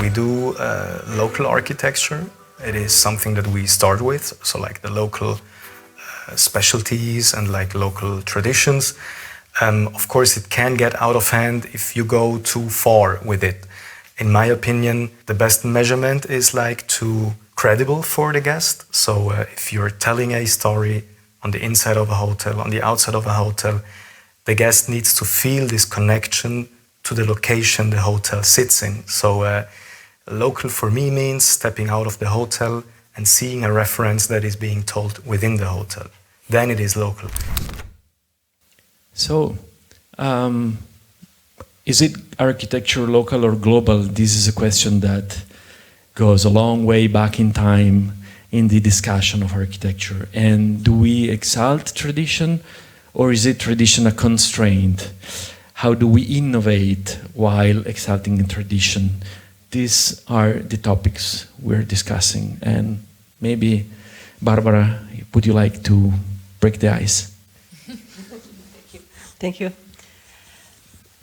we do local architecture. It is something that we start with, so like the local specialties and like local traditions. Of course, it can get out of hand if you go too far with it. In my opinion, the best measurement is like too credible for the guest. So if you're telling a story on the inside of a hotel, on the outside of a hotel, the guest needs to feel this connection to the location the hotel sits in. So local for me means stepping out of the hotel and seeing a reference that is being told within the hotel. Then it is local. So, is it architecture local or global? This is a question that goes a long way back in time in the discussion of architecture. And do we exalt tradition, or is it tradition a constraint? How do we innovate while exalting a tradition? These are the topics we're discussing. And maybe, Barbara, would you like to break the ice? Thank you.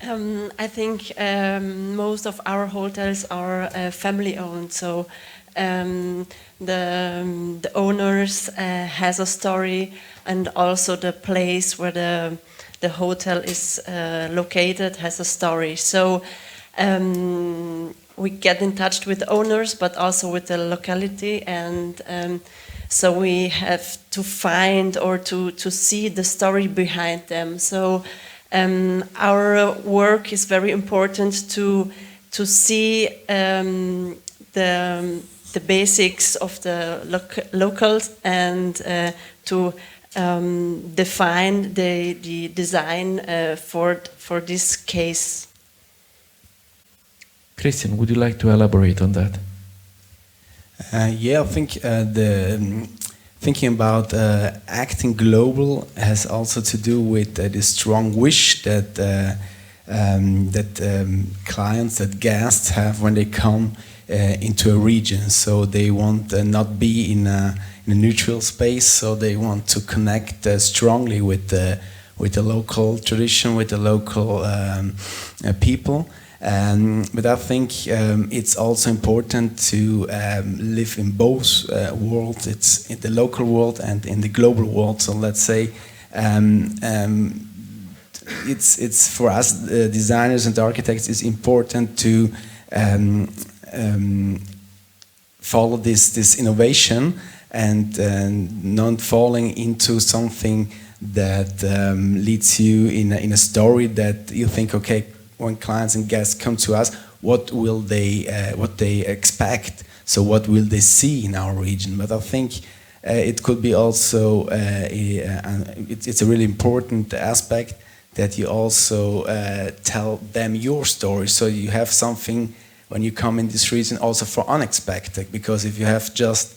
I think most of our hotels are family-owned, so the owners has a story, and also the place where the hotel is located has a story. So we get in touch with the owners, but also with the locality, and so we have to find or to see the story behind them. So our work is very important to see the basics of the locals, and to define the design for this case. Christian, would you like to elaborate on that? Yeah, I think thinking about acting global has also to do with the strong wish that clients, that guests have when they come into a region. So they want not be in a neutral space. So they want to connect strongly with the local tradition, with the local people. But I think it's also important to live in both worlds. It's in the local world and in the global world. So let's say it's for us designers and architects. It's important to follow this innovation and not falling into something that leads you in a story that you think, okay, when clients and guests come to us, what they expect? So what will they see in our region? But I think it could be also it's a really important aspect that you also tell them your story. So you have something when you come in this region also for unexpected. Because if you have just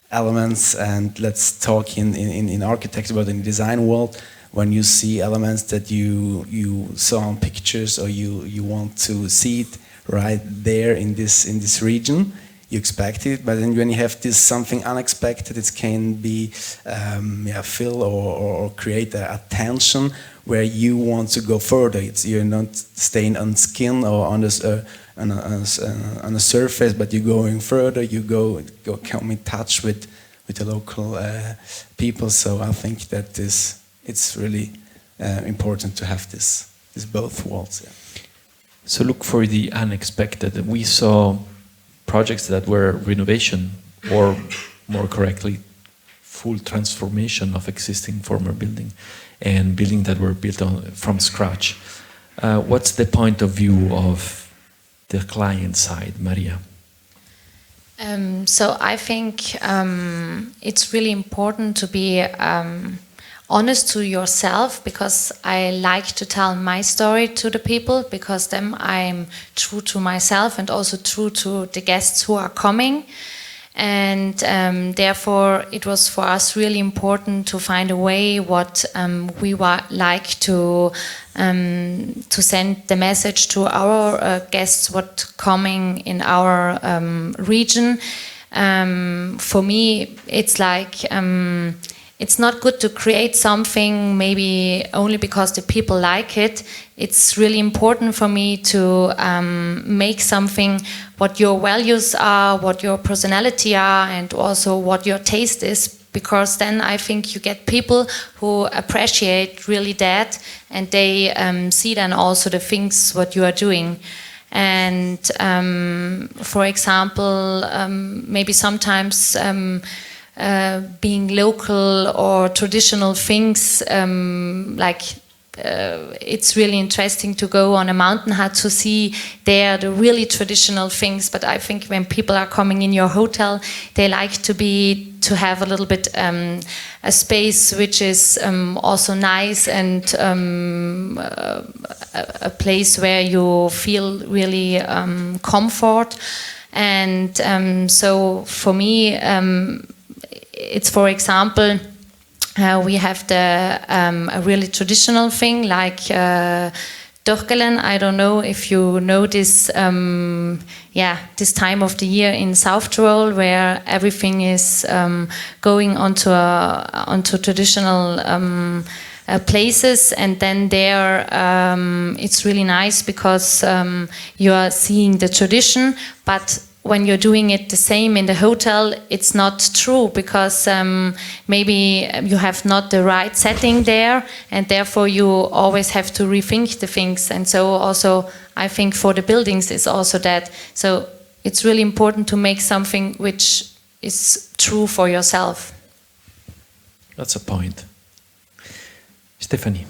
elements, and let's talk in architecture, but in the design world, when you see elements that you saw on pictures, or you want to see it right there in this region, you expect it. But then when you have this something unexpected, it can be fill or create a tension where you want to go further. You're not staying on skin or on the surface, but you're going further. You go come in touch with the local people. So I think that it's really important to have this both worlds. Yeah. So look for the unexpected. We saw projects that were renovation, or more correctly, full transformation of existing former building, and buildings that were built from scratch. What's the point of view of the client side, Maria? So I think it's really important to be honest to yourself, because I like to tell my story to the people, because then I'm true to myself and also true to the guests who are coming. And therefore it was for us really important to find a way what we like to send the message to our guests what coming in our region. For me it's like it's not good to create something maybe only because the people like it. It's really important for me to make something what your values are, what your personality are, and also what your taste is, because then I think you get people who appreciate really that, and they see then also the things what you are doing. And for example, maybe sometimes being local or traditional things, it's really interesting to go on a mountain hut to see there the really traditional things. But I think when people are coming in your hotel, they like to have a little bit a space which is also nice, and a place where you feel really comfort. And so for me, it's, for example, we have a really traditional thing like Torgglerhof. I don't know if you know this, this time of the year in South Tyrol, where everything is going onto traditional places, and then there it's really nice because you are seeing the tradition, but when you're doing it the same in the hotel, it's not true, because maybe you have not the right setting there, and therefore you always have to rethink the things. And so also I think for the buildings is also that. So it's really important to make something which is true for yourself. That's a point. Stephanie.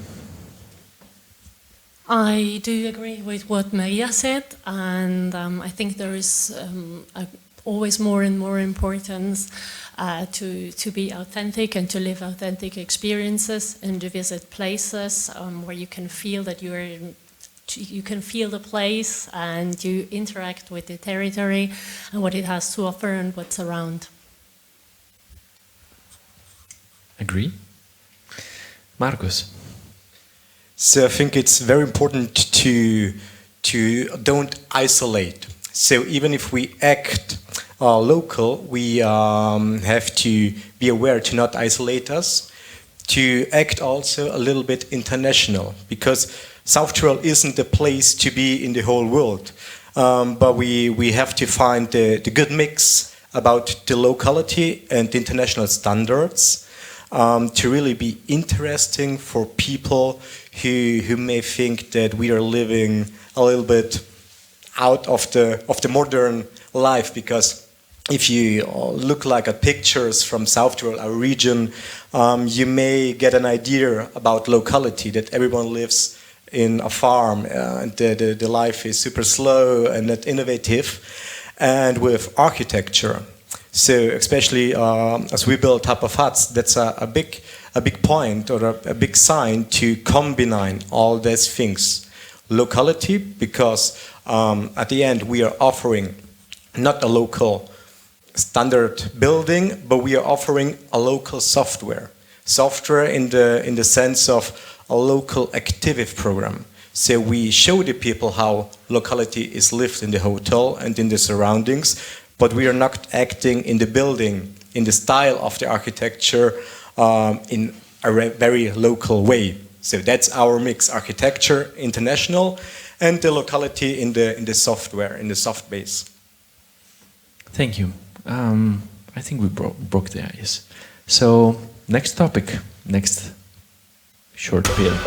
I do agree with what Maria said, and I think there is always more and more importance to be authentic and to live authentic experiences and to visit places where you can feel that you can feel the place and you interact with the territory and what it has to offer and what's around. Agree? Markus. So I think it's very important to don't isolate. So even if we act local, we have to be aware to not isolate us, to act also a little bit international, because South Tyrol isn't the place to be in the whole world, but we have to find the good mix about the locality and the international standards. To really be interesting for people who may think that we are living a little bit out of the modern life, because if you look like at pictures from South Tyrol, our region, you may get an idea about locality, that everyone lives in a farm, and the life is super slow and not innovative. And with architecture, so especially as we build type of huts, that's a big point or a big sign to combine all these things. Locality, because at the end we are offering not a local standard building, but we are offering a local software. Software in the sense of a local activity program. So we show the people how locality is lived in the hotel and in the surroundings, but we are not acting in the building, in the style of the architecture, in a very local way. So that's our mix: architecture, international, and the locality in the software, in the soft base. Thank you. I think we broke the ice. So next topic, next short pill.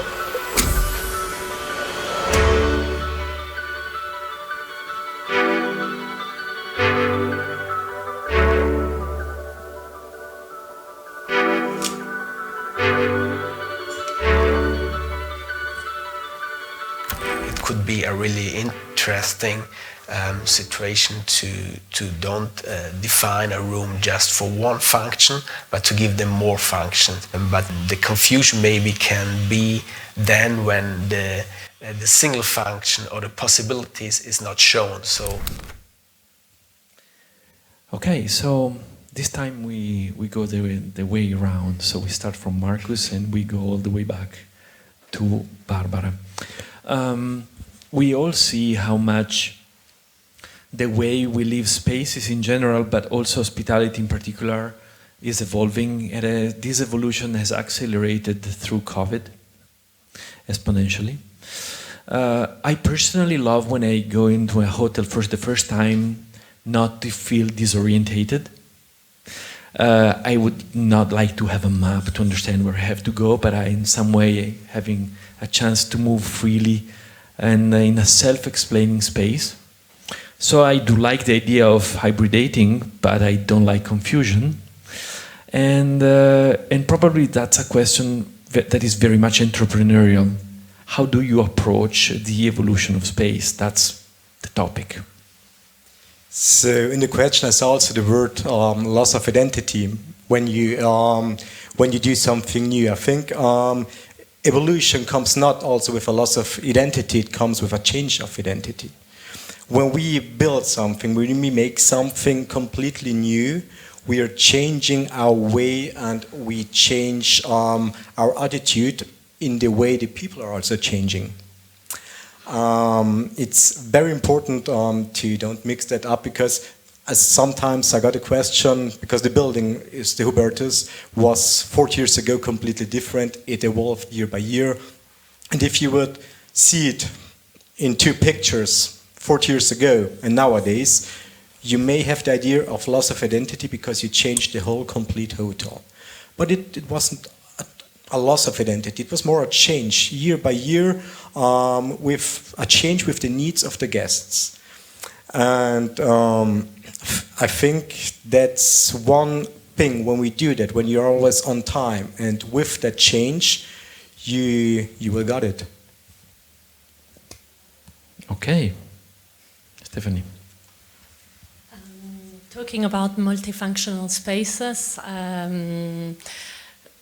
Could be a really interesting situation to don't define a room just for one function, but to give them more functions. But the confusion maybe can be then when the single function or the possibilities is not shown. So okay, so this time we go the way around. So we start from Markus and we go all the way back to Barbara. We all see how much the way we live spaces in general, but also hospitality in particular, is evolving, and this evolution has accelerated through COVID exponentially. I personally love when I go into a hotel for the first time not to feel disorientated. I would not like to have a map to understand where I have to go, but I, in some way, having a chance to move freely and in a self-explaining space. So I do like the idea of hybridating, but I don't like confusion. And probably that's a question that is very much entrepreneurial. How do you approach the evolution of space? That's the topic. So in the question I saw also the word loss of identity when you do something new. I think evolution comes not also with a loss of identity, it comes with a change of identity. When we build something, when we make something completely new, we are changing our way and we change our attitude in the way the people are also changing. It's very important to don't mix that up, because sometimes I got a question, because the building is the Hubertus was 40 years ago completely different. It evolved year by year, and if you would see it in two pictures 40 years ago and nowadays, you may have the idea of loss of identity because you changed the whole complete hotel. But it wasn't a loss of identity, it was more a change year by year, with a change with the needs of the guests. And I think that's one thing when we do that, when you're always on time and with that change, you will got it. Okay. Stephanie. Talking about multifunctional spaces,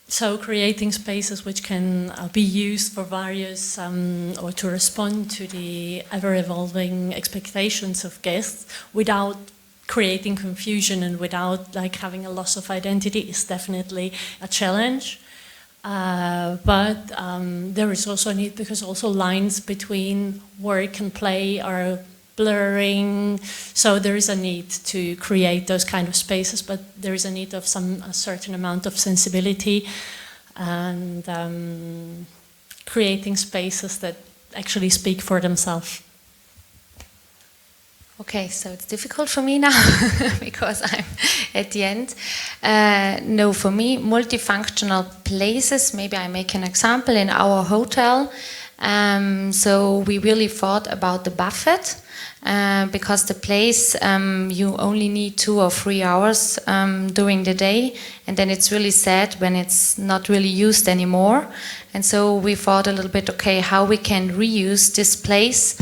so creating spaces which can be used for various or to respond to the ever-evolving expectations of guests without creating confusion and without like having a loss of identity is definitely a challenge. But there is also a need, because also lines between work and play are blurring, so there is a need to create those kind of spaces, but there is a need of a certain amount of sensibility and creating spaces that actually speak for themselves. Okay, so it's difficult for me now because I'm at the end. No, for me, multifunctional places, maybe I make an example in our hotel. So we really thought about the buffet. Because the place, you only need 2 or 3 hours during the day, and then it's really sad when it's not really used anymore. And so we thought a little bit, okay, how we can reuse this place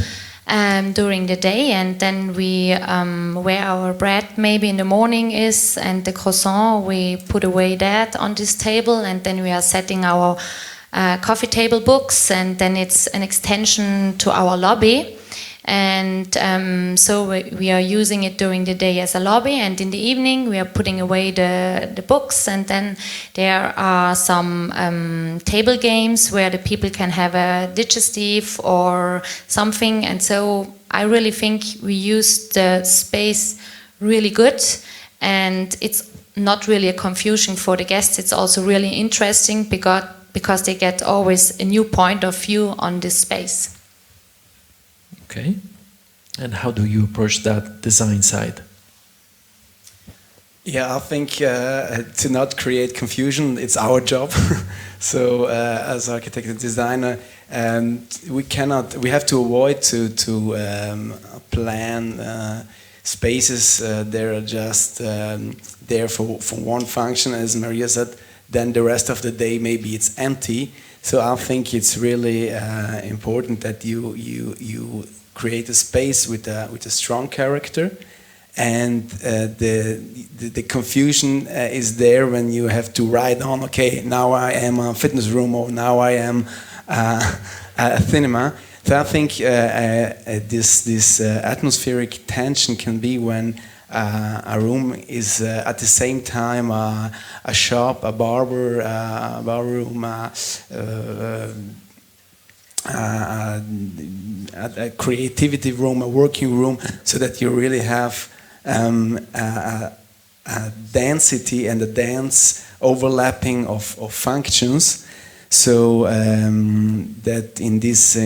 during the day, and then we, where our bread maybe in the morning is, and the croissant, we put away that on this table, and then we are setting our coffee table books, and then it's an extension to our lobby. And so we are using it during the day as a lobby, and in the evening we are putting away the books, and then there are some table games where the people can have a digestive or something. And so I really think we use the space really good, and it's not really a confusion for the guests. It's also really interesting because they get always a new point of view on this space. Okay. And how do you approach that design side? Yeah, I think to not create confusion, it's our job. So as architect and designer, we have to avoid to plan spaces that are just there for one function, as Maria said. Then the rest of the day maybe it's empty. So I think it's really important that you create a space with a strong character, and the confusion is there when you have to write on, okay, now I am a fitness room, or now I am a cinema. So I think this atmospheric tension can be when a room is at the same time a shop, a barber, a bar room, a creativity room, a working room, so that you really have density and a dense overlapping of functions, so that in this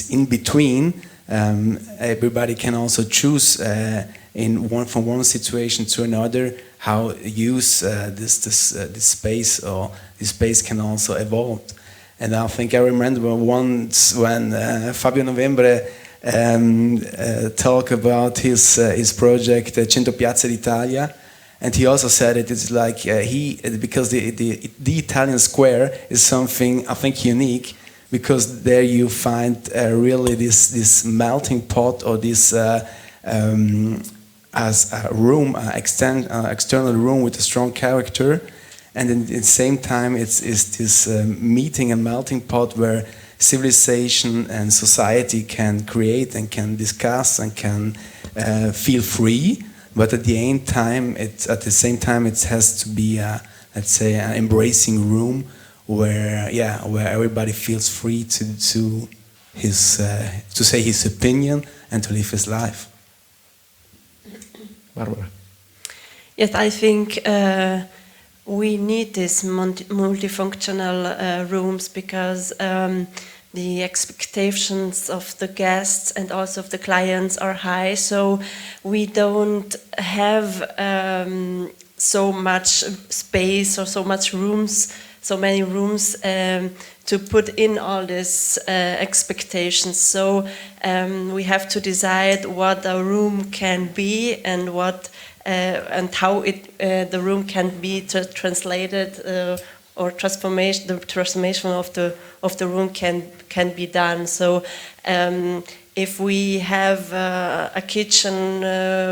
in between, everybody can also choose from one situation to another how use this space, or this space can also evolve. And I think I remember once when Fabio Novembre talked about his project Cento Piazze d'Italia, and he also said it's like because the Italian square is something I think unique, because there you find really this melting pot, or this as a room, external room with a strong character, and at the same time it's this meeting and melting pot where civilization and society can create and can discuss and can feel free, but at the same time it has to be let's say an embracing room where everybody feels free to say his opinion and to live his life. Barbara. Yes, I think we need these multifunctional rooms, because the expectations of the guests and also of the clients are high, so we don't have so much space or so many rooms to put in all these expectations. So we have to decide what a room can be, and how the room can be translated, or the transformation of the room can be done. So if we have a kitchen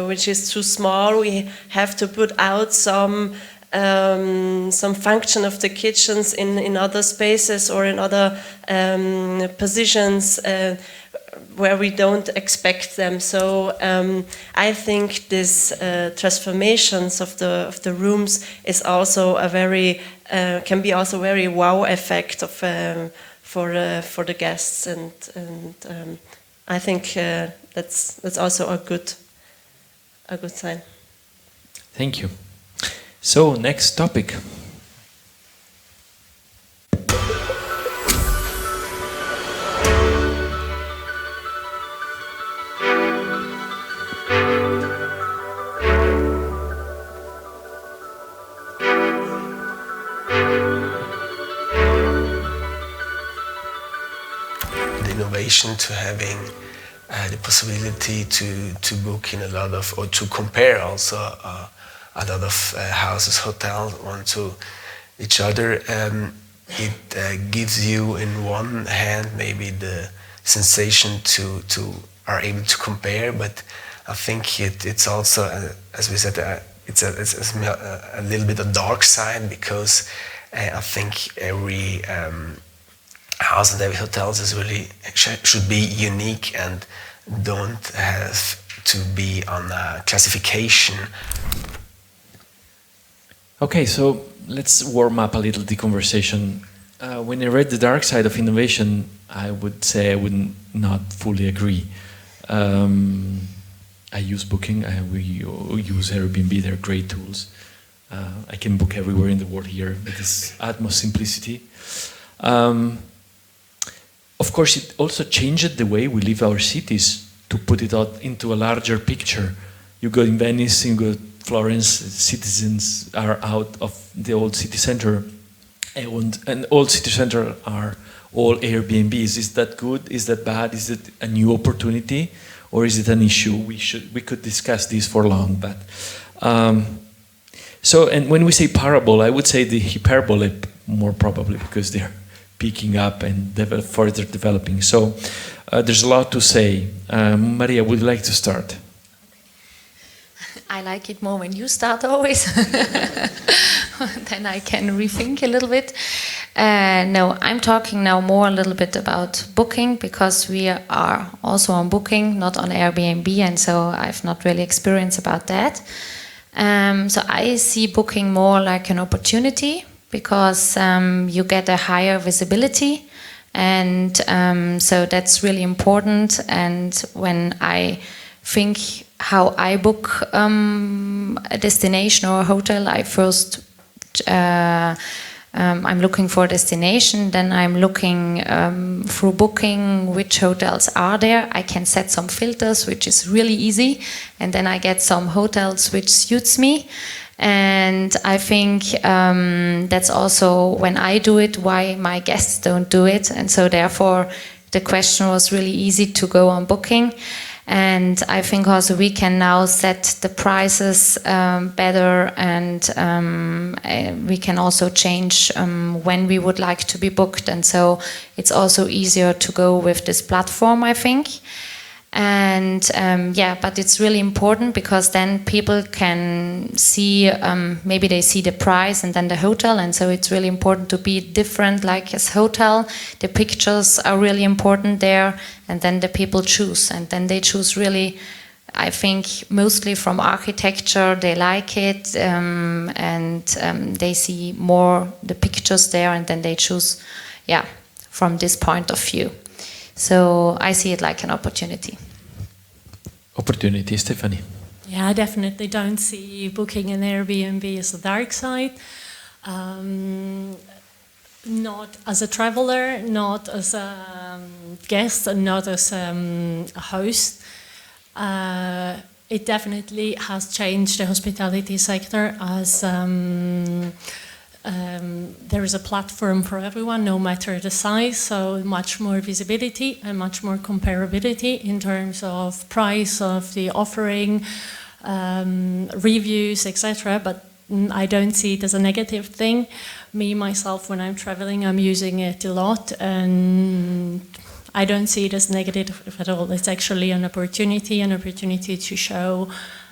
which is too small, we have to put out some function of the kitchens in other spaces or in other positions where we don't expect them. So I think this transformations of the rooms is also can be also very wow effect of for the guests, and I think that's also a good sign. Thank you. So, next topic. The innovation to having the possibility to book in a lot of, or to compare also a lot of houses, hotels, one to each other. It gives you in one hand maybe the sensation to are able to compare, but I think it's also, as we said, it's a little bit a dark side, because I think every house and every hotels is really should be unique and don't have to be on a classification. Okay, so let's warm up a little the conversation. When I read The Dark Side of Innovation, I would say I would not fully agree. I use Booking, we use Airbnb, they're great tools. I can book everywhere in the world here with this utmost simplicity. Of course, it also changed the way we live our cities, to put it out into a larger picture. You go in Venice, you go Florence, citizens are out of the old city center, and old city center are all Airbnbs. Is that good? Is that bad? Is it a new opportunity, or is it an issue? We could discuss this for long, but so, and when we say parable, I would say the hyperbole more probably, because they're picking up and further developing. So there's a lot to say. Maria, would you like to start? I like it more when you start always. Then I can rethink a little bit. No, I'm talking now more a little bit about Booking, because we are also on Booking, not on Airbnb, and so I've not really experienced about that. So I see Booking more like an opportunity, because you get a higher visibility, and so that's really important. And when I think how I book a destination or a hotel. I first I'm looking for a destination, then I'm looking through booking which hotels are there. I can set some filters, which is really easy, and then I get some hotels which suits me. And I think that's also when I do it, why my guests don't do it. And so therefore the question was really easy to go on booking. And I think also we can now set the prices better, and we can also change when we would like to be booked. And so it's also easier to go with this platform, I think. And yeah, but it's really important because then people can see, maybe they see the price and then the hotel, and so it's really important to be different, like as hotel. The pictures are really important there, and then the people choose, and then they choose really, I think, mostly from architecture, they like it, and they see more the pictures there, and then they choose, yeah, from this point of view. So I see it like an opportunity. Opportunity, Stephanie. Yeah, I definitely don't see booking an Airbnb as a dark side. Not as a traveler, not as a guest, and not as a host. It definitely has changed the hospitality sector as there is a platform for everyone, no matter the size, so much more visibility and much more comparability in terms of price of the offering, reviews, etc. But I don't see it as a negative thing. Me, myself, when I'm traveling, I'm using it a lot, and I don't see it as negative at all. It's actually an opportunity to show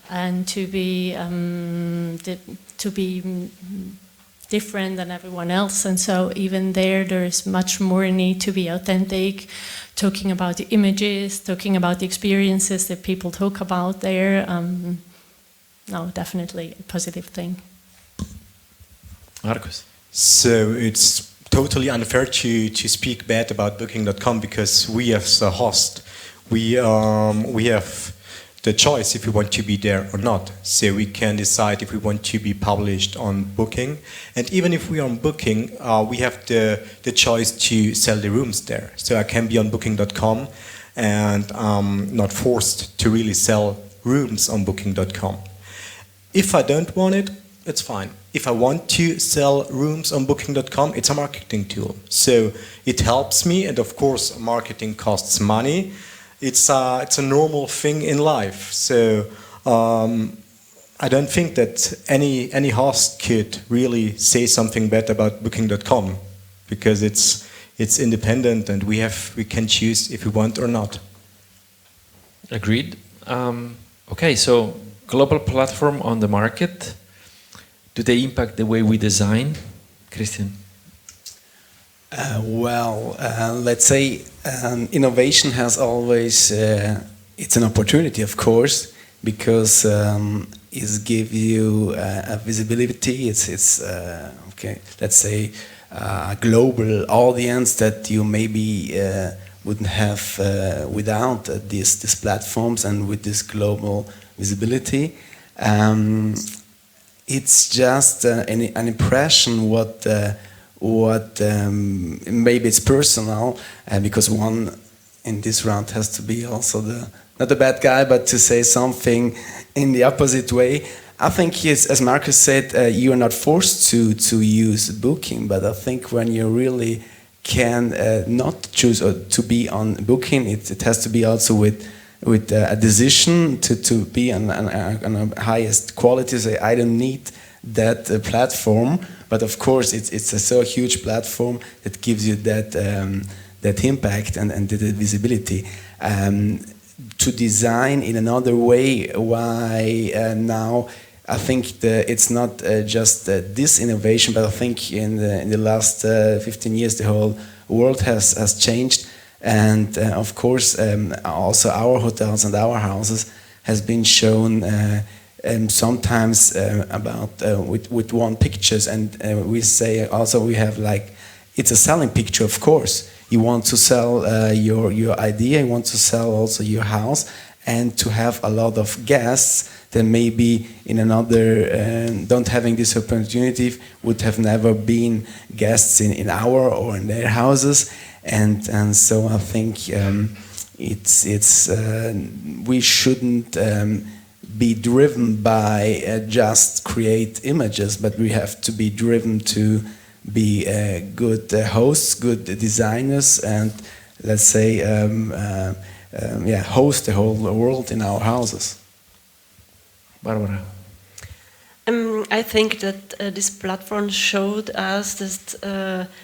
and to be different than everyone else. And so even there is much more need to be authentic, talking about the images, talking about the experiences that people talk about there. No, definitely a positive thing. Markus. So it's totally unfair to speak bad about booking.com, because we as a host, we have the choice if we want to be there or not. So we can decide if we want to be published on Booking. And even if we are on Booking, we have the choice to sell the rooms there. So I can be on Booking.com and not forced to really sell rooms on Booking.com. If I don't want it, it's fine. If I want to sell rooms on Booking.com, it's a marketing tool. So it helps me, and of course marketing costs money. It's a normal thing in life. So I don't think that any host could really say something bad about Booking.com, because it's independent, and we can choose if we want or not. Agreed. Okay, so global platform on the market. Do they impact the way we design, Christian? Let's say innovation has always, it's an opportunity, of course, because it gives you a visibility. It's okay, let's say a global audience that you maybe wouldn't have without these platforms and with this global visibility. It's just an impression what maybe it's personal, because one in this round has to be also not the bad guy, but to say something in the opposite way. I think, yes, as Markus said, you are not forced to use Booking, but I think when you really can not choose or to be on Booking, it has to be also with a decision to be on a highest quality. Say, I don't need that platform, but of course it's a so huge platform that gives you that impact and the visibility. To design in another way, why now? I think it's not just this innovation, but I think in the last 15 years the whole world has changed. And of course, also our hotels and our houses has been shown sometimes about with one pictures, and we say also we have like, it's a selling picture. Of course, you want to sell your idea, you want to sell also your house, and to have a lot of guests that maybe in another don't having this opportunity would have never been guests in our or in their houses, and so I think it's we shouldn't be driven by just create images, but we have to be driven to be good hosts, good designers, and let's say host the whole world in our houses. Barbara. I think that this platform showed us that,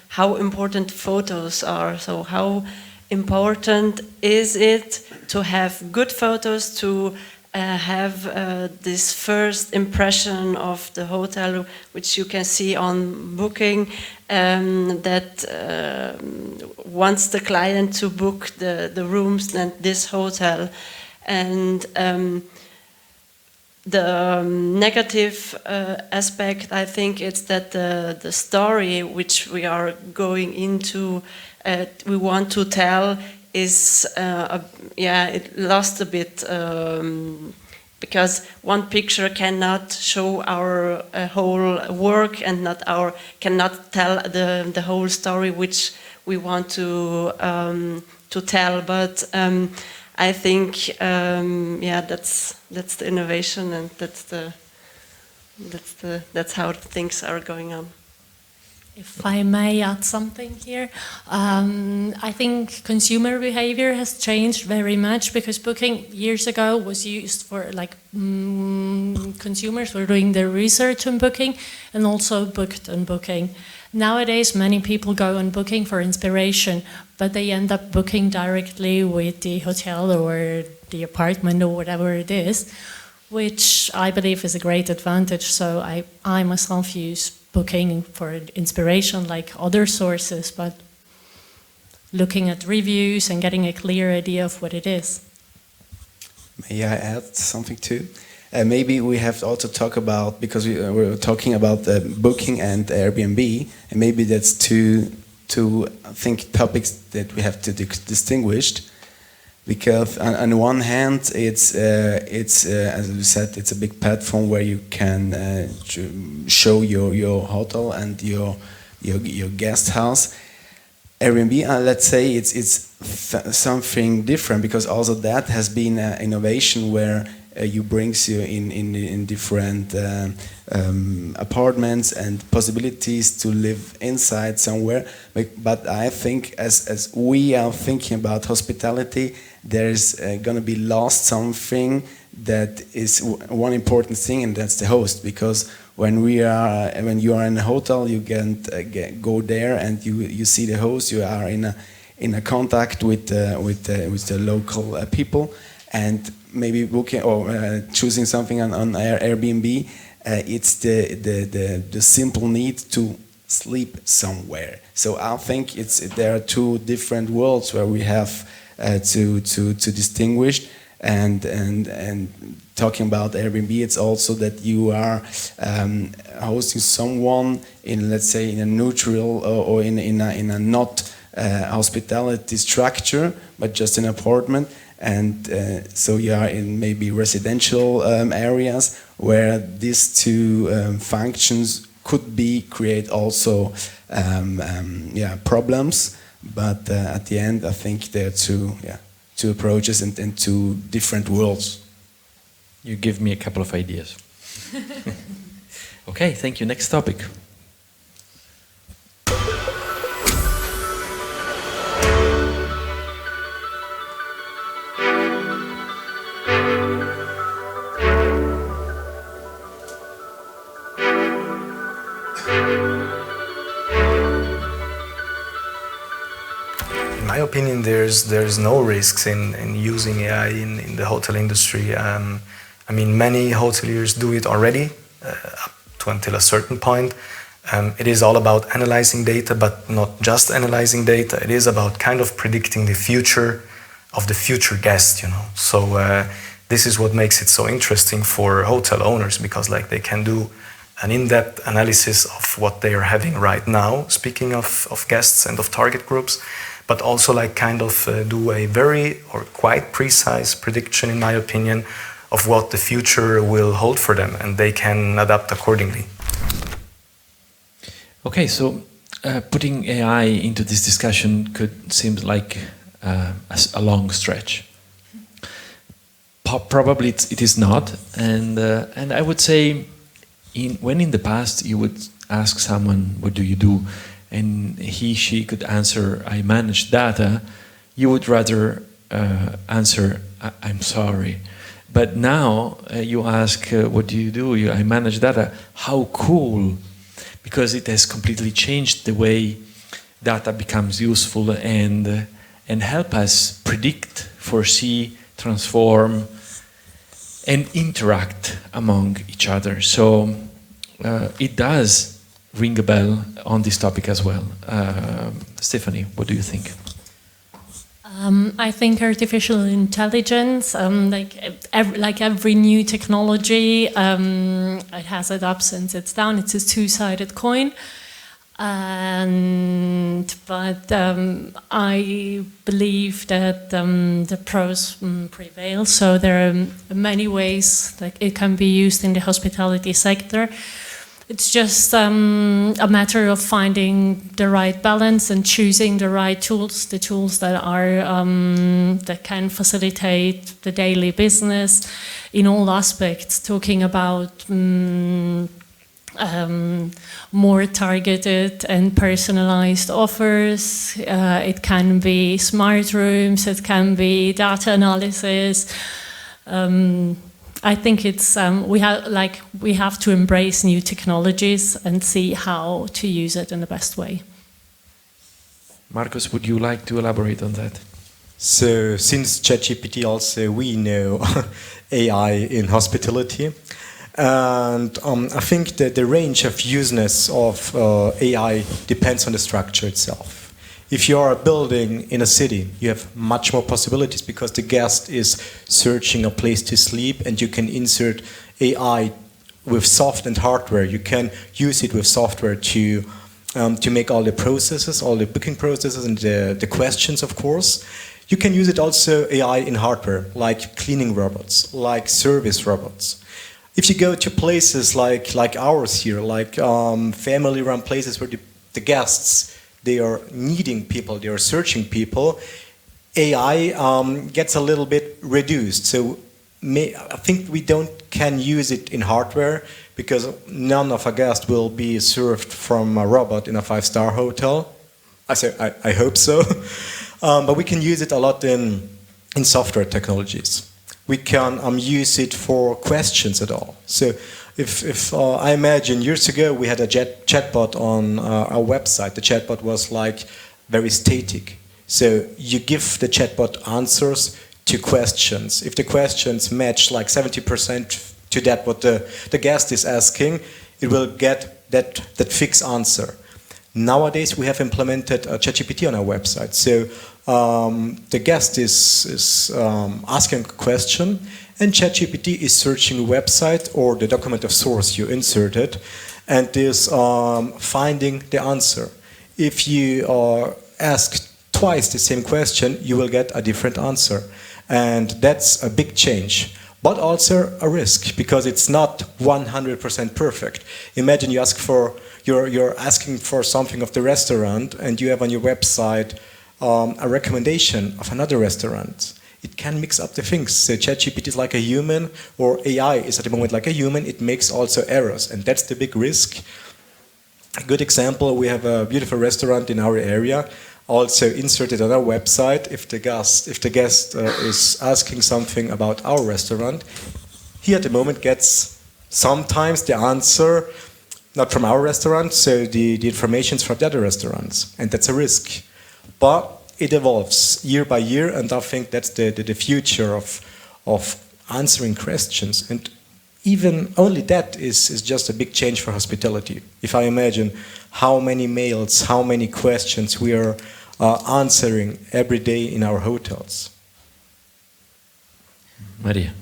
how important photos are. So how important is it to have good photos, to have this first impression of the hotel, which you can see on booking, that wants the client to book the rooms in this hotel. And the negative aspect, I think, it's that the story which we are going into, we want to tell, is it lost a bit, because one picture cannot show our whole work and cannot tell the whole story which we want to tell. But I think that's the innovation, and that's how things are going on. If I may add something here, I think consumer behavior has changed very much, because booking years ago was used for consumers were doing their research on booking and also booked on booking. Nowadays, many people go on booking for inspiration, but they end up booking directly with the hotel or the apartment or whatever it is, which I believe is a great advantage. So I myself use booking for inspiration like other sources, but looking at reviews and getting a clear idea of what it is. May I add something too? Maybe we have to also talk about, because we're talking about booking and Airbnb, and maybe that's two I think topics that we have to distinguish. Because on one hand, it's as you said, it's a big platform where you can show your hotel and your guest house. Airbnb, let's say it's something different, because also that has been an innovation where you brings you in different apartments and possibilities to live inside somewhere. But I think as we are thinking about hospitality, there's going to be lost something that is one important thing, and that's the host. Because when you are in a hotel, you can go there and you see the host. You are in a contact with the local people, and maybe booking or choosing something on Airbnb. It's the simple need to sleep somewhere. So I think there are two different worlds where we have to distinguish, and talking about Airbnb, it's also that you are hosting someone in, let's say, in a neutral or in a not hospitality structure, but just an apartment, and so you are in maybe residential areas where these two functions could create also problems. But at the end, I think there are two approaches and two different worlds. You give me a couple of ideas. Okay, thank you. Next topic. In my opinion, there's no risks in using AI in the hotel industry. I mean, many hoteliers do it already up to until a certain point. It is all about analyzing data, but not just analyzing data. It is about kind of predicting the future of the future guest, you know. So this is what makes it so interesting for hotel owners, because like they can do an in-depth analysis of what they are having right now, speaking of guests and of target groups, but also like kind of do a very or quite precise prediction, in my opinion, of what the future will hold for them, and they can adapt accordingly. Okay, so putting AI into this discussion could seem like a long stretch. Probably it is not, and I would say, when in the past you would ask someone, "What do you do?" and she could answer, "I manage data," you would rather answer, "I'm sorry." But now you ask, "What do you do?" "I manage data." How cool! Because it has completely changed the way data becomes useful and help us predict, foresee, transform, and interact among each other. So it does ring a bell on this topic as well. Stephanie, what do you think? I think artificial intelligence, like every new technology, it has its ups and its downs. It's a two-sided coin. But I believe that the pros prevail. So there are many ways that it can be used in the hospitality sector. It's just a matter of finding the right balance and choosing the right tools, the tools that are that can facilitate the daily business in all aspects. Talking about more targeted and personalized offers. It can be smart rooms. It can be data analysis. I think it's we have to embrace new technologies and see how to use it in the best way. Markus, would you like to elaborate on that? So since ChatGPT also we know AI in hospitality, and I think that the range of useness of AI depends on the structure itself. If you are a building in a city, you have much more possibilities because the guest is searching a place to sleep, and you can insert AI with soft and hardware. You can use it with software to make all the processes, all the booking processes, and the questions, of course. You can use it also AI in hardware, like cleaning robots, like service robots. If you go to places like ours here, like family-run places where the guests, they are needing people, they are searching people, AI gets a little bit reduced. So I think we can use it in hardware because none of our guests will be served from a robot in a 5-star hotel. I hope so. But we can use it a lot in software technologies. We can use it for questions at all. So if I imagine years ago we had a chatbot on our website. The chatbot was like very static. So you give the chatbot answers to questions. If the questions match like 70% to that what the guest is asking, it will get that fixed answer. Nowadays we have implemented ChatGPT on our website. So the guest is asking a question, and ChatGPT is searching a website or the document of source you inserted, and is finding the answer. If you ask twice the same question, you will get a different answer, and that's a big change. But also a risk because it's not 100% perfect. Imagine you ask for you're asking for something of the restaurant, and you have on your website a recommendation of another restaurant. It can mix up the things. So ChatGPT is like a human, or AI is at the moment like a human. It makes also errors, and that's the big risk. A good example, we have a beautiful restaurant in our area, also inserted on our website. If the guest is asking something about our restaurant, he at the moment gets sometimes the answer not from our restaurant, so the information is from the other restaurants, and that's a risk. But it evolves year by year, and I think that's the future of answering questions. And even only that is just a big change for hospitality. If I imagine how many mails, how many questions we are answering every day in our hotels. Maria.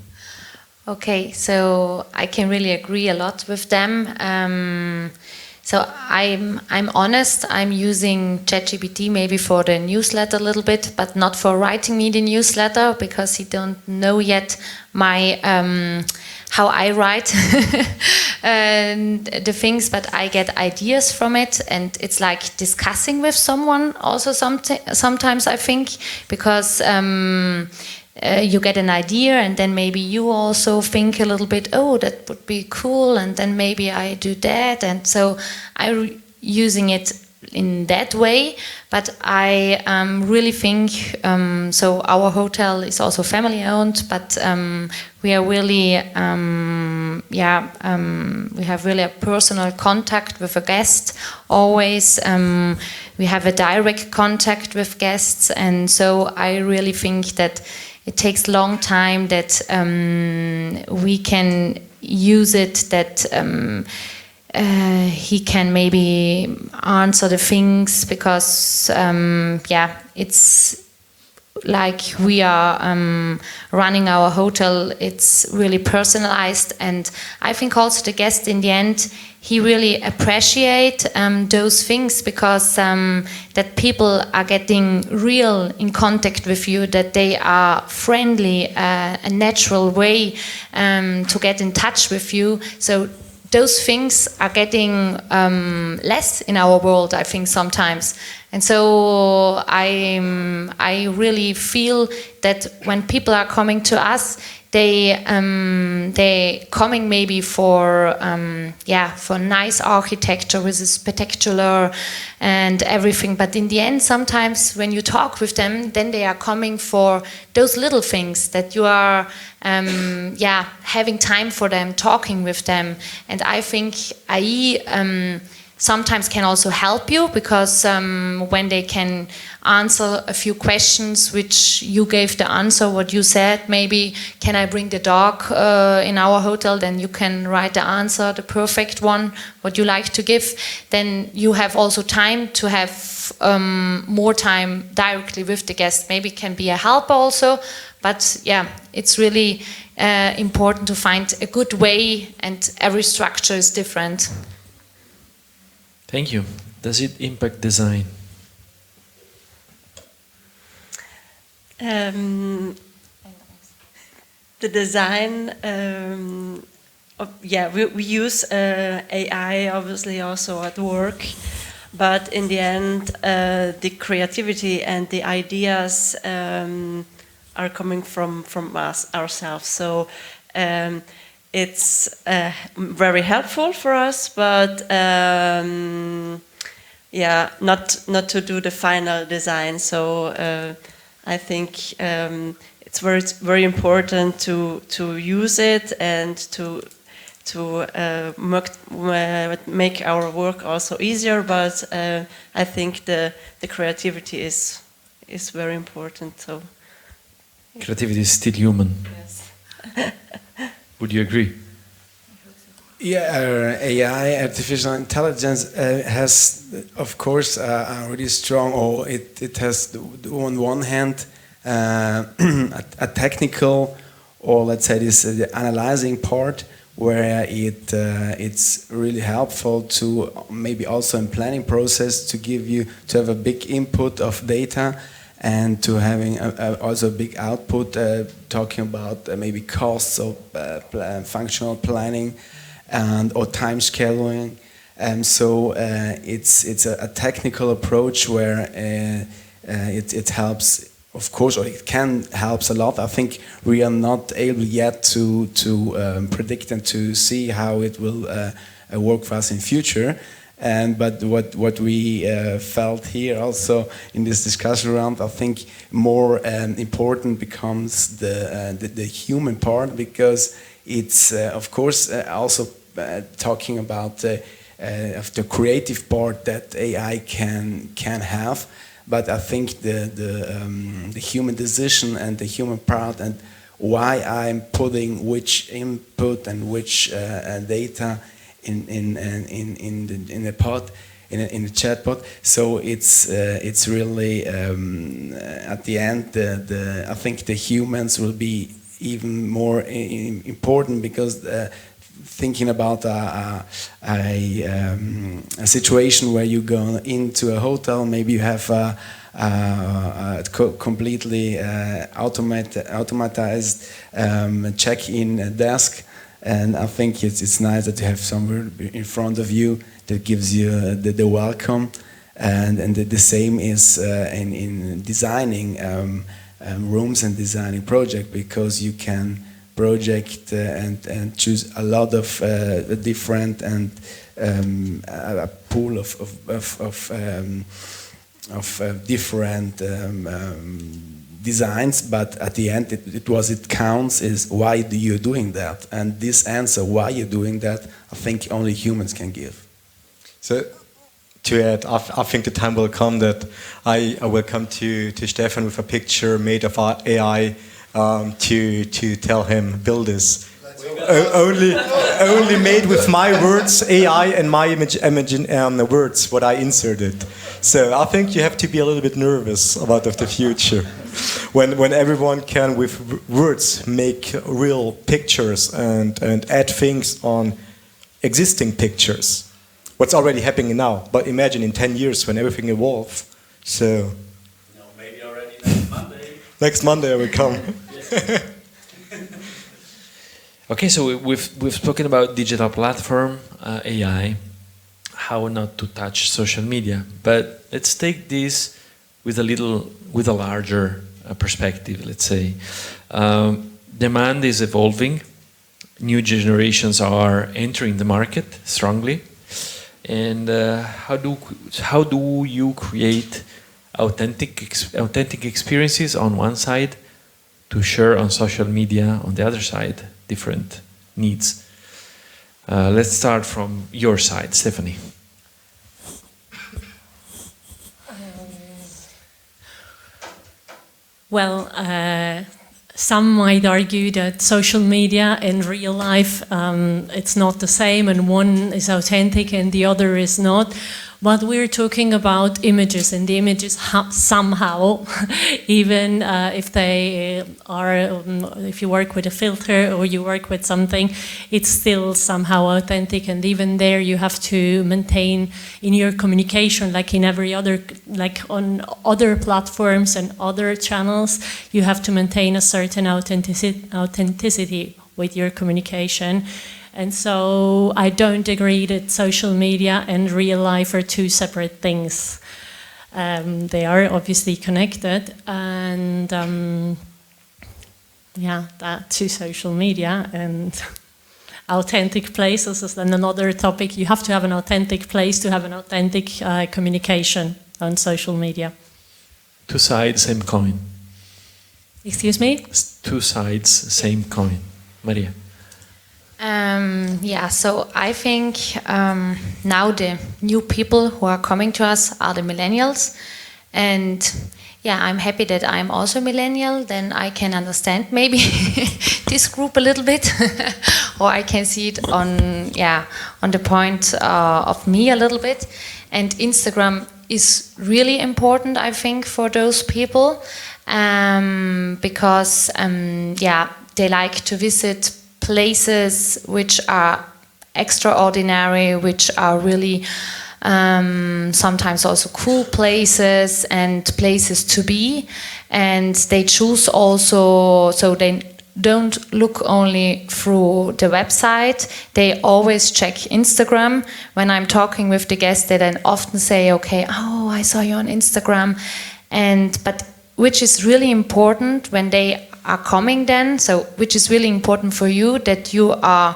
Okay, so I can really agree a lot with them. So I'm honest. I'm using ChatGPT maybe for the newsletter a little bit, but not for writing me the newsletter because he don't know yet my how I write and the things. But I get ideas from it, and it's like discussing with someone. Also, sometimes I think because. You get an idea, and then maybe you also think a little bit, oh, that would be cool, and then maybe I do that, and so I'm using it in that way. But I really think so. Our hotel is also family owned, but we are really, we have really a personal contact with a guest always. We have a direct contact with guests, and so I really think that. It takes a long time that we can use it, that he can maybe answer the things because, it's like we are running our hotel, it's really personalized, and I think also the guest in the end, he really appreciate those things because that people are getting real in contact with you, that they are friendly, a natural way to get in touch with you. So those things are getting less in our world, I think, sometimes. And so I really feel that when people are coming to us, they coming maybe for nice architecture with a spectacular and everything. But in the end, sometimes when you talk with them, then they are coming for those little things that you are having time for them, talking with them. And I think AI sometimes can also help you because when they can answer a few questions which you gave the answer, what you said, maybe can I bring the dog in our hotel, then you can write the answer, the perfect one, what you like to give. Then you have also time to have more time directly with the guest. Maybe it can be a help also, but yeah, it's really important to find a good way, and every structure is different. Thank you. Does it impact design? The design, we use AI obviously also at work, but in the end, the creativity and the ideas are coming from us ourselves. So. It's very helpful for us, but not to do the final design. So I think it's very important to use it and to make our work also easier. But I think the creativity is very important. So creativity is still human. Yes. Would you agree? Yeah, AI, artificial intelligence, has, of course, a really strong, or it has, on one hand, a technical, or let's say this, the analyzing part, where it's really helpful to maybe also in planning process to have a big input of data, and to having also a big output, talking about maybe costs of functional planning or time scheduling. So it's a technical approach where it helps, of course, or it can help a lot. I think we are not able yet to predict and to see how it will work for us in future. But what we felt here also in this discussion round, I think more important becomes the human part, because it's of course also talking about of the creative part that AI can have. But I think the human decision and the human part, and why I'm putting which input and which data in the pod, in the chatbot. So it's really at the end I think the humans will be even more important, because thinking about a situation where you go into a hotel, maybe you have a completely automatized check-in desk, and I think it's nice that you have someone in front of you that gives you the welcome, and the same is in designing rooms and designing project, because you can project and choose a lot of different and a pool of different designs, but at the end it counts is why you're doing that, and this answer why you're doing that, I think only humans can give. So to add, I think the time will come that I will come to Stefan with a picture made of AI to tell him build this. Only made with my words, AI and my words, what I inserted. So I think you have to be a little bit nervous about the future, when everyone can with words make real pictures and add things on existing pictures. What's already happening now, but imagine in 10 years when everything evolves. So maybe already next Monday. Next Monday I will come. Okay, so we've spoken about digital platform, AI, how not to touch social media, but let's take this with a larger perspective. Let's say demand is evolving, new generations are entering the market strongly, and how do you create authentic experiences on one side to share on social media on the other side? Different needs. Let's start from your side, Stephanie. Well, some might argue that social media and real life, it's not the same, and one is authentic and the other is not. But we're talking about images, and the images somehow, even if they are, if you work with a filter or you work with something, it's still somehow authentic. And even there, you have to maintain in your communication, like in every other, like on other platforms and other channels, you have to maintain a certain authenticity with your communication. And so I don't agree that social media and real life are two separate things. They are obviously connected, and that to social media and authentic places is then another topic. You have to have an authentic place to have an authentic communication on social media. Two sides, same coin. Excuse me? Two sides, same coin. Maria. So I think now the new people who are coming to us are the millennials, and I'm happy that I'm also a millennial. Then I can understand maybe this group a little bit, or I can see it on the point of me a little bit. And Instagram is really important, I think, for those people, because they like to visit places which are extraordinary, which are really sometimes also cool places and places to be, and they choose also, so they don't look only through the website, they always check Instagram. When I'm talking with the guests, they then often say, okay, oh, I saw you on Instagram, but which is really important when they are coming then, so which is really important for you, that you are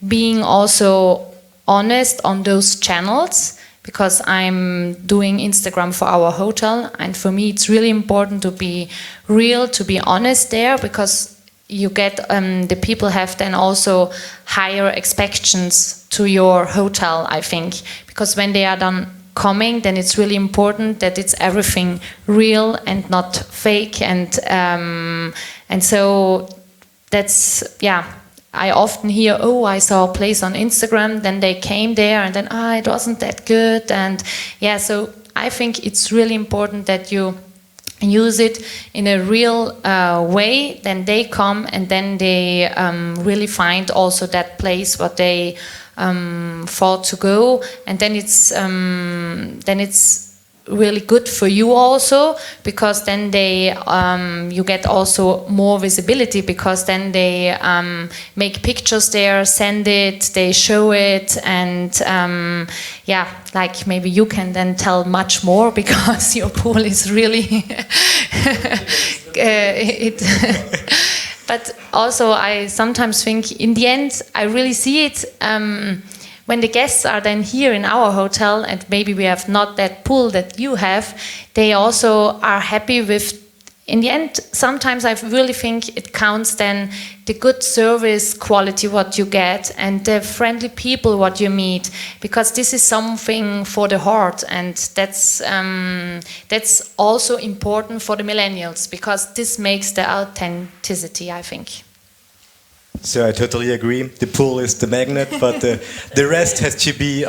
being also honest on those channels, because I'm doing Instagram for our hotel, and for me it's really important to be real, to be honest there, because you get the people have then also higher expectations to your hotel, I think, because when they are done coming, then it's really important that it's everything real and not fake, and so that's I often hear, oh, I saw a place on Instagram, then they came there and then it wasn't that good, and so I think it's really important that you use it in a real way, then they come and then they really find also that place what they thought to go, and then it's really good for you also, because then they you get also more visibility, because then they make pictures there, send it, they show it, and yeah, like maybe you can then tell much more because your pool is really but also I sometimes think in the end I really see it when the guests are then here in our hotel, and maybe we have not that pool that you have, they also are happy with, in the end, sometimes I really think it counts then the good service quality what you get and the friendly people what you meet, because this is something for the heart, and that's also important for the millennials, because this makes the authenticity, I think. So I totally agree. The pool is the magnet, but the rest has to be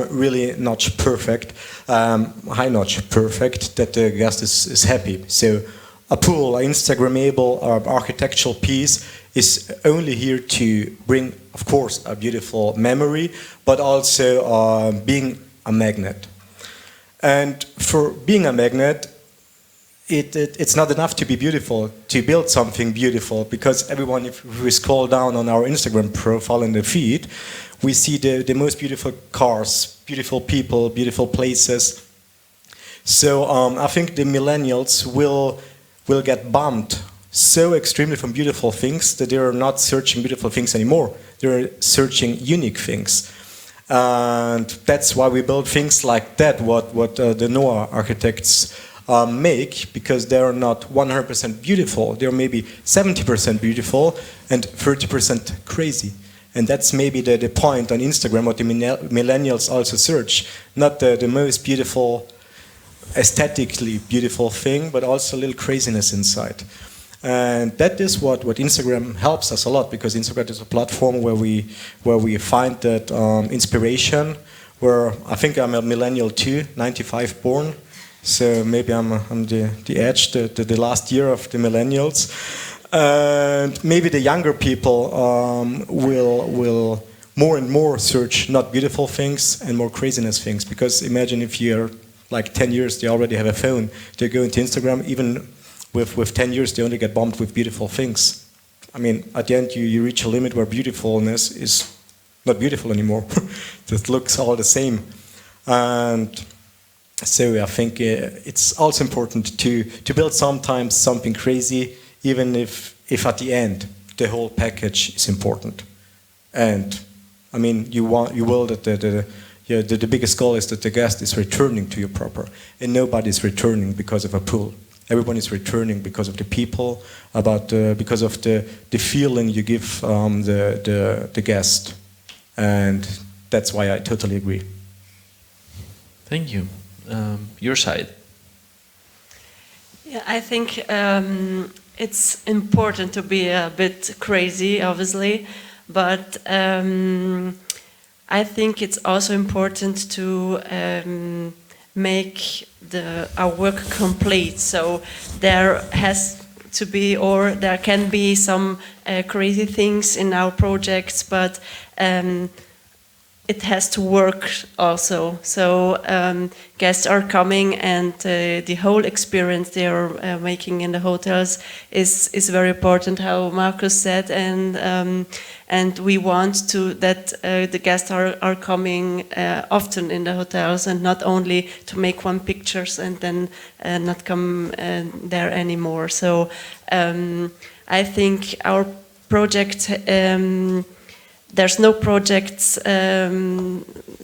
really notch perfect, high notch perfect, that the guest is happy. So a pool, an Instagrammable architectural piece is only here to bring, of course, a beautiful memory, but also being a magnet. And for being a magnet, it's not enough to be beautiful, to build something beautiful, because everyone, if we scroll down on our Instagram profile in the feed, we see the most beautiful cars, beautiful people, beautiful places. So I think the millennials will get bummed so extremely from beautiful things that they're not searching beautiful things anymore. They're searching unique things. And that's why we build things like that, what the NOA architects make, because they're not 100% beautiful. They're maybe 70% beautiful and 30% crazy. And that's maybe the point on Instagram, what the millennials also search. Not the most beautiful, aesthetically beautiful thing, but also a little craziness inside. And that is what Instagram helps us a lot, because Instagram is a platform where we find that inspiration, where I think I'm a millennial too, 95 born. So maybe I'm the edge, the last year of the millennials, and maybe the younger people will more and more search not beautiful things and more craziness things. Because imagine if you're like 10 years, they already have a phone, they go into Instagram. Even with 10 years, they only get bombed with beautiful things. I mean, at the end, you reach a limit where beautifulness is not beautiful anymore. It looks all the same, and so I think it's also important to build sometimes something crazy, even if at the end the whole package is important. And I mean, you will that the biggest goal is that the guest is returning to your proper, and nobody is returning because of a pool. Everyone is returning because of the people, because of the feeling you give the guest, and that's why I totally agree. Thank you. Your side. Yeah, I think it's important to be a bit crazy, obviously, but I think it's also important to make our work complete. So there has to be, or there can be some crazy things in our projects, but it has to work also. So guests are coming, and the whole experience they are making in the hotels is very important, how Markus said, and we want to that the guests are coming often in the hotels, and not only to make one pictures and then not come there anymore. So I think our project. There's no projects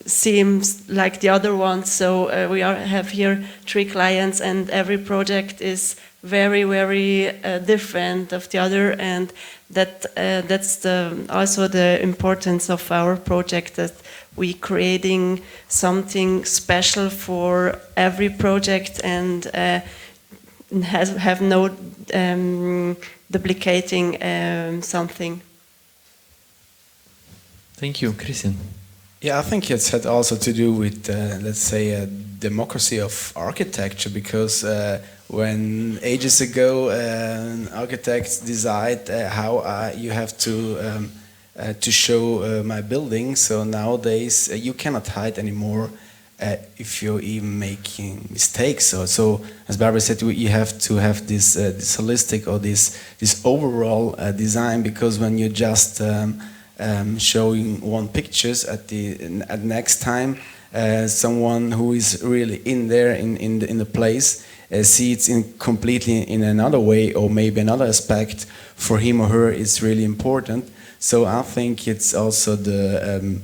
seems like the other ones, so we have here 3 clients, and every project is very, very different of the other, and that's also the importance of our project, that we creating something special for every project, and have no duplicating something. Thank you, Christian. Yeah, I think it's had also to do with, let's say, a democracy of architecture, because when ages ago architects decide how you have to show my building. So nowadays you cannot hide anymore if you're even making mistakes. So as Barbara said, you have to have this holistic or this overall design, because when you're just showing one pictures at next time, someone who is really in there in the place see it completely in another way, or maybe another aspect for him or her is really important. So I think it's also the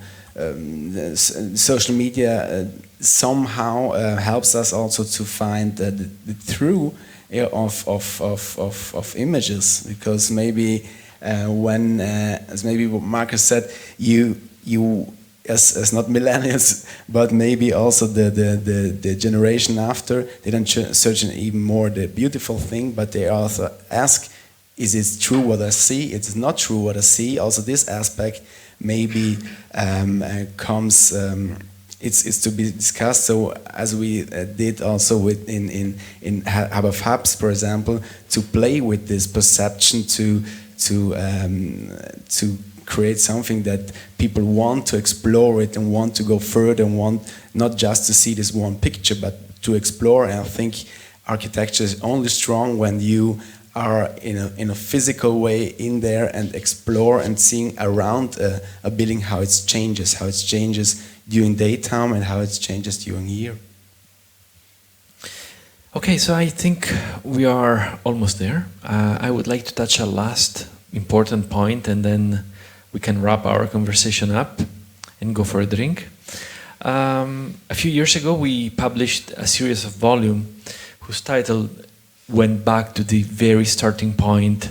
social media somehow helps us also to find the true of images, because maybe when as maybe what Markus said, you as not millennials, but maybe also the generation after, they don't search even more the beautiful thing, but they also ask, is it true what I see? It's not true what I see. Also this aspect maybe comes, it's to be discussed. So as we did also with in Hub of Hubs, for example, to play with this perception, to create something that people want to explore it and want to go further and want not just to see this one picture, but to explore. And I think architecture is only strong when you are in a physical way in there and explore and seeing around a building how it changes during daytime and how it changes during year. Okay, so I think we are almost there. I would like to touch a last important point, and then we can wrap our conversation up and go for a drink. A few years ago, we published a series of volumes whose title went back to the very starting point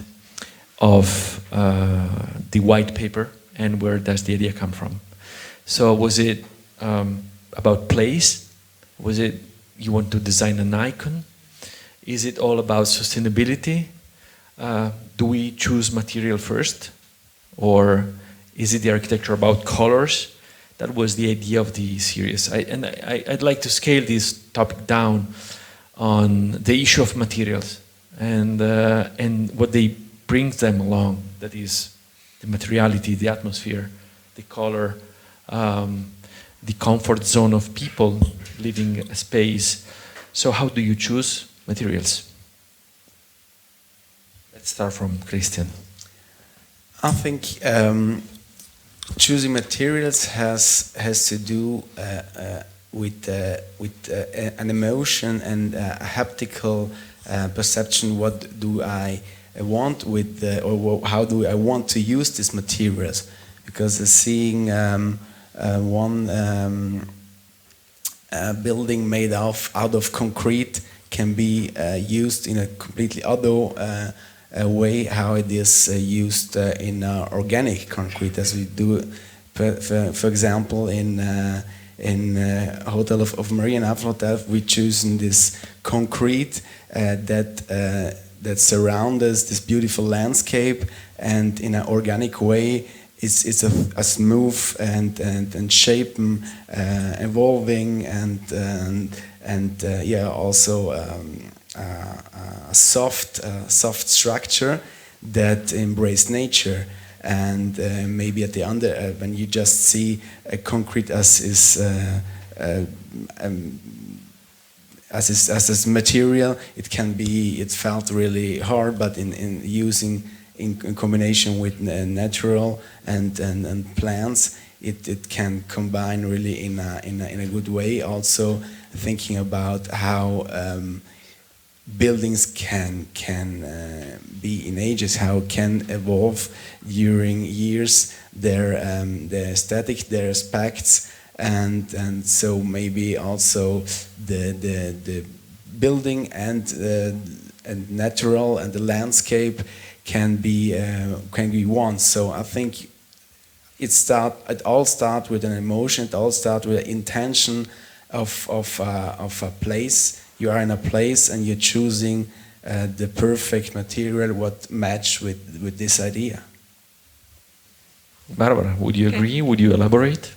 of the white paper and where does the idea come from. So was it about place? Was it you want to design an icon? Is it all about sustainability? Do we choose material first? Or is it the architecture about colors? That was the idea of the series. I'd like to scale this topic down on the issue of materials and what they bring them along. That is the materiality, the atmosphere, the color, the comfort zone of people living a space. So how do you choose materials? Let's start from Christian. I think choosing materials has to do with an emotion and a haptical perception. What do I want with or how do I want to use these materials? Because seeing one building made out of concrete can be used in a completely other way how it is used in organic concrete, as we do, for example, in Hotel of Maria and Apfelhotel, we choose this concrete that surrounds us, this beautiful landscape, and in an organic way, it's a smooth and shape, evolving and yeah, also a soft structure that embrace nature. And maybe at the under, when you just see a concrete as this material, it felt really hard, but in using in combination with natural and plants, it can combine really in a good way. Also thinking about how buildings can be in ages, how can evolve during years, their aesthetic, their aspects, and so maybe also the building and natural and the landscape can be one. So I think it all starts with an emotion. It all starts with an intention of a place. You are in a place and you're choosing the perfect material what match with this idea. Barbara, would you agree? Would you elaborate?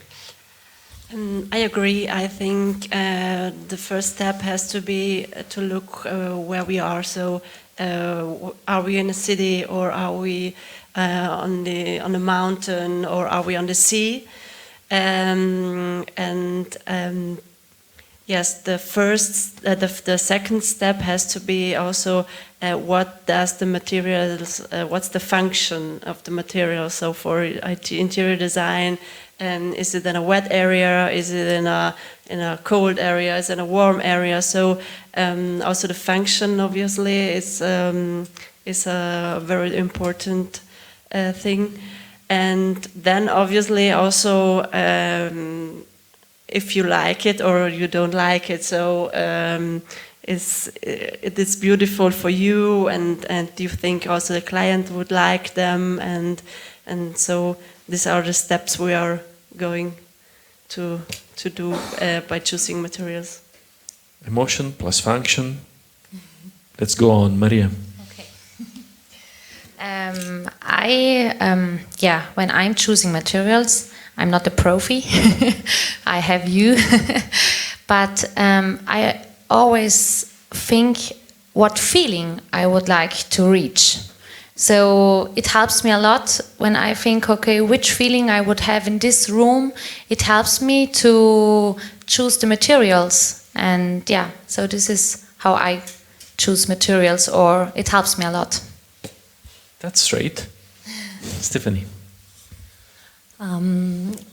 I agree. I think the first step has to be to look where we are. So, are we in a city, or are we on the mountain, or are we on the sea? Yes, the second step has to be also what does the materials, what's the function of the material? So for interior design, is it in a wet area? Is it in a cold area? Is it in a warm area? So also the function obviously is a very important thing, and then obviously also. If you like it or you don't like it, so it is beautiful for you, and you think also the client would like them, and so these are the steps we are going to do by choosing materials. Emotion plus function. Let's go on, Maria. Okay. When I'm choosing materials, I'm not a profi. I have you. But I always think what feeling I would like to reach. So it helps me a lot when I think, okay, which feeling I would have in this room. It helps me to choose the materials. And yeah, so this is how I choose materials, or it helps me a lot. That's straight. Stephanie.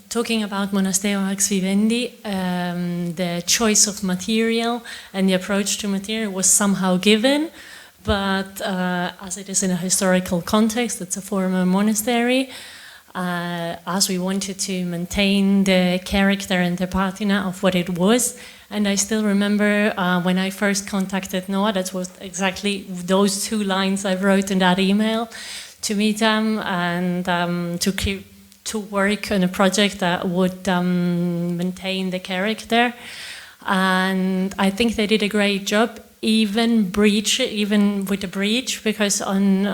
Talking about Monastero Ex Vivendi, the choice of material and the approach to material was somehow given, but as it is in a historical context, it's a former monastery, as we wanted to maintain the character and the patina of what it was. And I still remember when I first contacted NOA, that was exactly those 2 lines I wrote in that email to meet them and to work on a project that would maintain the character. And I think they did a great job, even with the breach, because on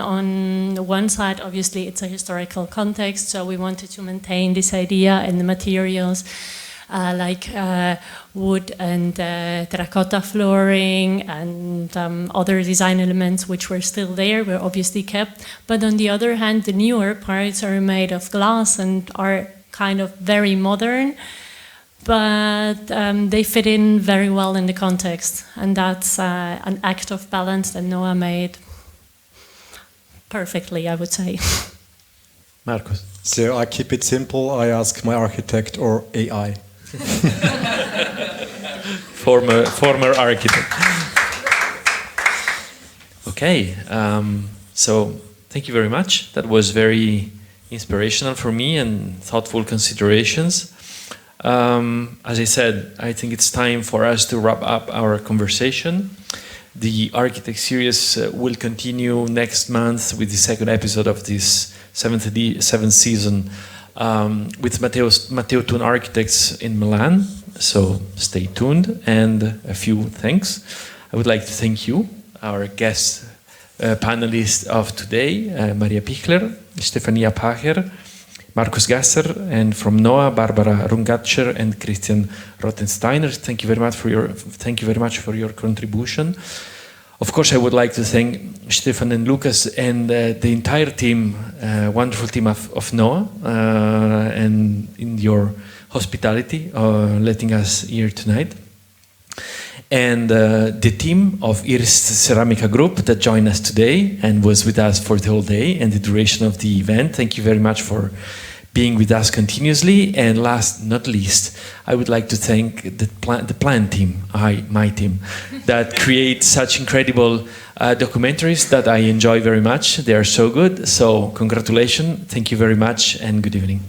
one side, obviously, it's a historical context, so we wanted to maintain this idea and the materials, like wood and terracotta flooring and other design elements which were still there, were obviously kept. But on the other hand, the newer parts are made of glass and are kind of very modern, but they fit in very well in the context. And that's an act of balance that NOA made perfectly, I would say. Markus. So I keep it simple. I ask my architect or AI. former architect. Okay, so thank you very much. That was very inspirational for me and thoughtful considerations. As I said, I think it's time for us to wrap up our conversation. The Architect series will continue next month with the second episode of this seventh season with Matteo Thun Architects in Milan. So stay tuned, and a few thanks. I would like to thank you, our guest panelists of today, Maria Pichler, Stefania Pacher, Markus Gasser, and from NOA, Barbara Rungger and Christian Rottensteiner. Thank you very much for your contribution. Of course, I would like to thank Stefan and Lukas and the entire team, wonderful team of NOA, and in your hospitality, letting us here tonight. And the team of Iris Ceramica Group that joined us today and was with us for the whole day and the duration of the event. Thank you very much for being with us continuously. And last not least, I would like to thank the plant team, my team, that create such incredible documentaries that I enjoy very much. They are so good. So congratulations, thank you very much, and good evening.